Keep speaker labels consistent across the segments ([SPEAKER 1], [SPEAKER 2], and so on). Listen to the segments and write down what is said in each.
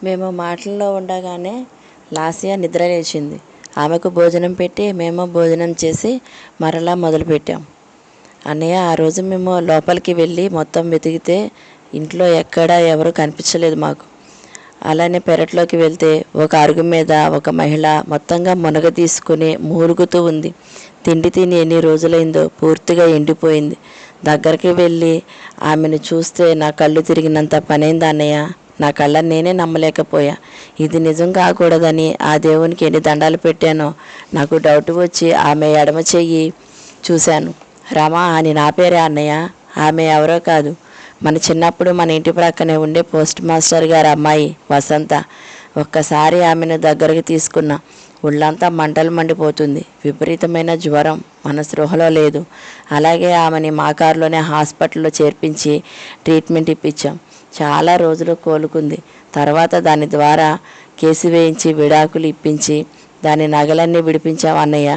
[SPEAKER 1] మేము మాటల్లో ఉండగానే లాస్య నిద్ర లేచింది. ఆమెకు భోజనం పెట్టి మేము భోజనం చేసి మరలా మొదలుపెట్టాం. అన్నయ్య, ఆ రోజు మేము లోపలికి వెళ్ళి మొత్తం వెతికితే ఇంట్లో ఎక్కడా ఎవరు కనిపించలేదు మాకు. అలానే పెరట్లోకి వెళ్తే ఒక అరుగు మీద ఒక మహిళ మొత్తంగా మునగ తీసుకుని మూలుగుతూ ఉంది. తిండి తిని ఎన్ని రోజులైందో పూర్తిగా ఎండిపోయింది. దగ్గరికి వెళ్ళి ఆమెను చూస్తే నా కళ్ళు తిరిగినంత పనైంది అన్నయ్య. నా కళ్ళని నేనే నమ్మలేకపోయా. ఇది నిజం కాకూడదని ఆ దేవునికి ఎన్ని దండాలు పెట్టానో. నాకు డౌట్ వచ్చి ఆమె ఎడమ చెయ్యి చూశాను. రమా అని నా పేరే అన్నయ్య. ఆమె ఎవరో కాదు, మన చిన్నప్పుడు మన ఇంటి ప్రక్కనే ఉండే పోస్ట్ మాస్టర్ గారి అమ్మాయి వసంత. ఒక్కసారి ఆమెను దగ్గరకు తీసుకున్నా. ఒళ్ళంతా మంటలు మండిపోతుంది. విపరీతమైన జ్వరం. మన స్పృహలో లేదు. అలాగే ఆమెని మా కారులోనే హాస్పిటల్లో చేర్పించి ట్రీట్మెంట్ ఇప్పించాం. చాలా రోజులు కోలుకుంది. తర్వాత దాని ద్వారా కేసు వేయించి విడాకులు ఇప్పించి దాని నగలన్నీ విడిపించాం అన్నయ్య.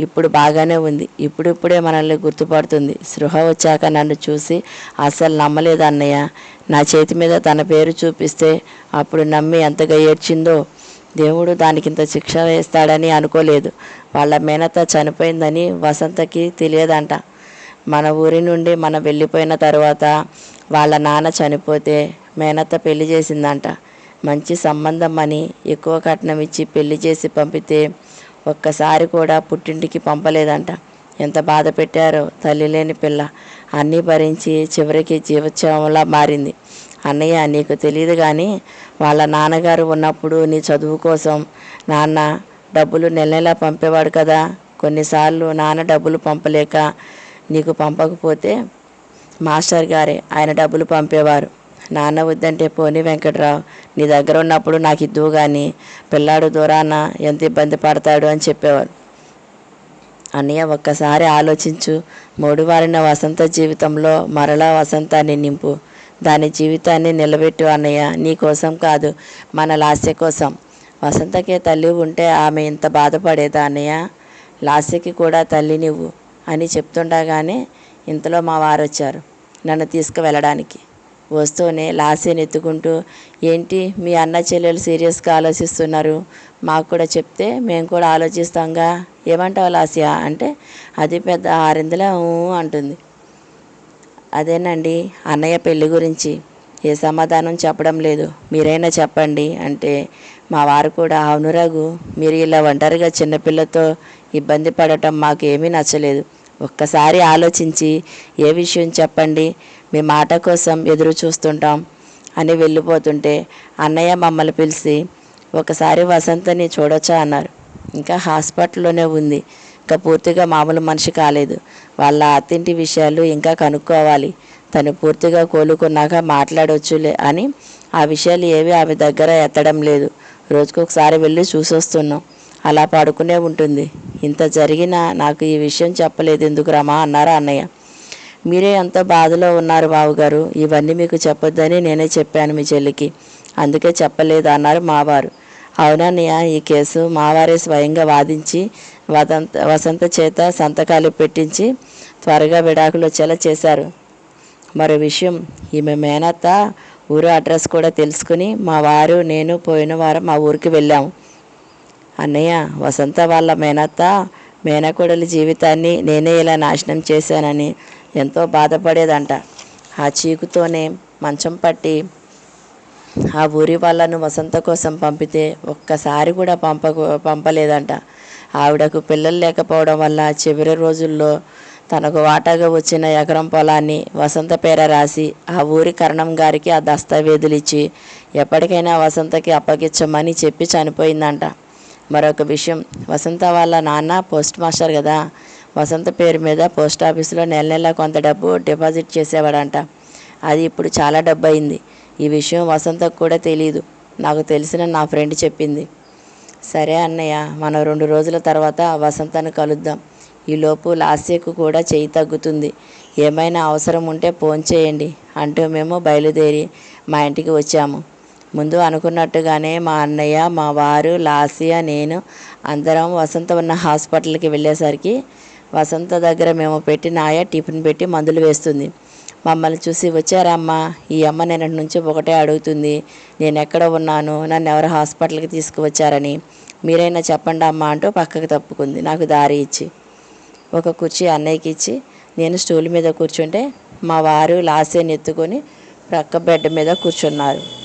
[SPEAKER 1] ఇప్పుడు బాగానే ఉంది. ఇప్పుడిప్పుడే మనల్ని గుర్తుపడుతుంది. స్పృహ వచ్చాక నన్ను చూసి అస్సలు నమ్మలేదు అన్నయ్య. నా చేతి మీద తన పేరు చూపిస్తే అప్పుడు నమ్మి ఎంతగా ఏడ్చిందో. దేవుడు దానికింత శిక్ష వేస్తాడని అనుకోలేదు. వాళ్ళ మేనత్త చనిపోయిందని వసంతకి తెలియదంట. మన ఊరి నుండి మనం వెళ్ళిపోయిన తర్వాత వాళ్ళ నాన్న చనిపోతే మేనత్త పెళ్లి చేసిందంట. మంచి సంబంధం అని ఎక్కువ కట్నం ఇచ్చి పెళ్లి చేసి పంపితే ఒక్కసారి కూడా పుట్టింటికి పంపలేదంట. ఎంత బాధ పెట్టారో. తల్లి లేని పిల్ల అన్నీ భరించి చివరికి జీవోత్సవంలా మారింది. అన్నయ్య, నీకు తెలియదు కానీ వాళ్ళ నాన్నగారు ఉన్నప్పుడు నీ చదువు కోసం నాన్న డబ్బులు నెల నెలా పంపేవాడు కదా. కొన్నిసార్లు నాన్న డబ్బులు పంపలేక నీకు పంపకపోతే మాస్టర్ గారే ఆయన డబ్బులు పంపేవారు. నాన్న వద్దంటే పోనీ వెంకట్రావు, నీ దగ్గర ఉన్నప్పుడు నాకు ఇద్దువు కానీ పిల్లాడు దూరాన ఎంత ఇబ్బంది పడతాడు అని చెప్పేవారు. అన్నయ్య, ఒక్కసారి ఆలోచించు. మూడువారిన వసంత జీవితంలో మరలా వసంతాన్ని నింపు. దాని జీవితాన్ని నిలబెట్టు అన్నయ్య. నీ కోసం కాదు, మన లాస్య కోసం. వసంతకే తల్లి ఉంటే ఆమె ఇంత బాధపడేదా అన్నయ్య? లాస్యకి కూడా తల్లి నువ్వు అని చెప్తుండగానే ఇంతలో మా వారు వచ్చారు నన్ను తీసుకువెళ్ళడానికి. వస్తూనే లాస్యని ఎత్తుకుంటూ, ఏంటి మీ అన్న చెల్లెలు సీరియస్గా ఆలోచిస్తున్నారు? మాకు కూడా చెప్తే మేము కూడా ఆలోచిస్తాంగా. ఏమంటావు లాస్య అంటే, అది పెద్ద ఆరిందల అంటుంది. అదేనండి అన్నయ్య పెళ్ళి గురించి. ఏ సమాధానం చెప్పడం లేదు, మీరైనా చెప్పండి అంటే మా వారు కూడా, అవును రఘు, మీరు ఇలా ఒంటరిగా చిన్నపిల్లతో ఇబ్బంది పడటం మాకు ఏమీ నచ్చలేదు. ఒక్కసారి ఆలోచించి ఏ విషయం చెప్పండి, మీ మాట కోసం ఎదురు చూస్తుంటాం అని వెళ్ళిపోతుంటే అన్నయ్య మమ్మల్ని పిలిచి, ఒకసారి వసంతని చూడొచ్చా అన్నారు. ఇంకా హాస్పిటల్లోనే ఉంది. ఇంకా పూర్తిగా మామూలు మనిషి కాలేదు. వాళ్ళ అత్తింటి విషయాలు ఇంకా కనుక్కోవాలి. తను పూర్తిగా కోలుకున్నాక మాట్లాడవచ్చులే అని ఆ విషయాలు ఏవి ఆమె దగ్గర ఎత్తడం లేదు. రోజుకొకసారి వెళ్ళి చూసొస్తున్నాం. అలా పడుకునే ఉంటుంది. ఇంత జరిగినా నాకు ఈ విషయం చెప్పలేదు ఎందుకు రమా అన్నారా అన్నయ్య. మీరే ఎంతో బాధలో ఉన్నారు బావుగారు. ఇవన్నీ మీకు చెప్పొద్దని నేనే చెప్పాను మీ చెల్లికి, అందుకే చెప్పలేదు అన్నారు మావారు. అవునన్నయ్య, ఈ కేసు మావారే స్వయంగా వాదించి వసంత చేత సంతకాలు పెట్టించి త్వరగా విడాకులు వచ్చేలా చేశారు. మరో విషయం, ఈమె మేనత్త ఊరు అడ్రస్ కూడా తెలుసుకుని మా వారు నేను పోయిన వారం మా ఊరికి వెళ్ళాము. అన్నయ్య, వసంత వాళ్ళ మేనత్త మేనకోడలి జీవితాన్ని నేనే ఇలా నాశనం చేశానని ఎంతో బాధపడేదంట. ఆ చీకుతోనే మంచం పట్టి ఆ ఊరి వాళ్ళను వసంత కోసం పంపితే ఒక్కసారి కూడా పంపలేదంట. ఆవిడకు పిల్లలు లేకపోవడం వల్ల చివరి రోజుల్లో తనకు వాటాగా వచ్చిన ఎకరం పొలాన్ని వసంత పేర రాసి ఆ ఊరి కరణం గారికి ఆ దస్తావేజులు ఇచ్చి ఎప్పటికైనా వసంతకి అప్పగించమని చెప్పి చనిపోయిందంట. మరొక విషయం, వసంత వాళ్ళ నాన్న పోస్ట్ మాస్టర్ కదా. వసంత పేరు మీద పోస్ట్ ఆఫీసులో నెల నెల కొంత డబ్బు డిపాజిట్ చేసేవాడంట. అది ఇప్పుడు చాలా డబ్బు అయింది. ఈ విషయం వసంతకు కూడా తెలీదు. నాకు తెలిసిన నా ఫ్రెండ్ చెప్పింది. సరే అన్నయ్య, మనం 2 రోజుల తర్వాత వసంతను కలుద్దాం. ఈలోపు లాస్యకు కూడా చెయ్యి తగ్గుతుంది. ఏమైనా అవసరం ఉంటే ఫోన్ చేయండి అంటూ మేము బయలుదేరి మా ఇంటికి వచ్చాము. ముందు అనుకున్నట్టుగానే మా అన్నయ్య, మా వారు, లాస్య, నేను అందరం వసంత ఉన్న హాస్పిటల్కి వెళ్ళేసరికి వసంత దగ్గర మేము పెట్టిన ఆయా టిఫిన్ పెట్టి మందులు వేస్తుంది. మమ్మల్ని చూసి వచ్చారమ్మా, ఈ అమ్మ నిన్నటి నుంచి ఒకటే అడుగుతుంది, నేను ఎక్కడ ఉన్నాను, నన్ను ఎవరు హాస్పిటల్కి తీసుకువచ్చారని, మీరైనా చెప్పండి అమ్మా అంటూ పక్కకు తప్పుకుంది నాకు దారి ఇచ్చి. ఒక కుర్చీ అన్నయ్యకి ఇచ్చి నేను స్టూల్ మీద కూర్చుంటే మా వారు లాస్యాన్ని ఎత్తుకొని ప్రక్క బెడ్ మీద కూర్చున్నారు.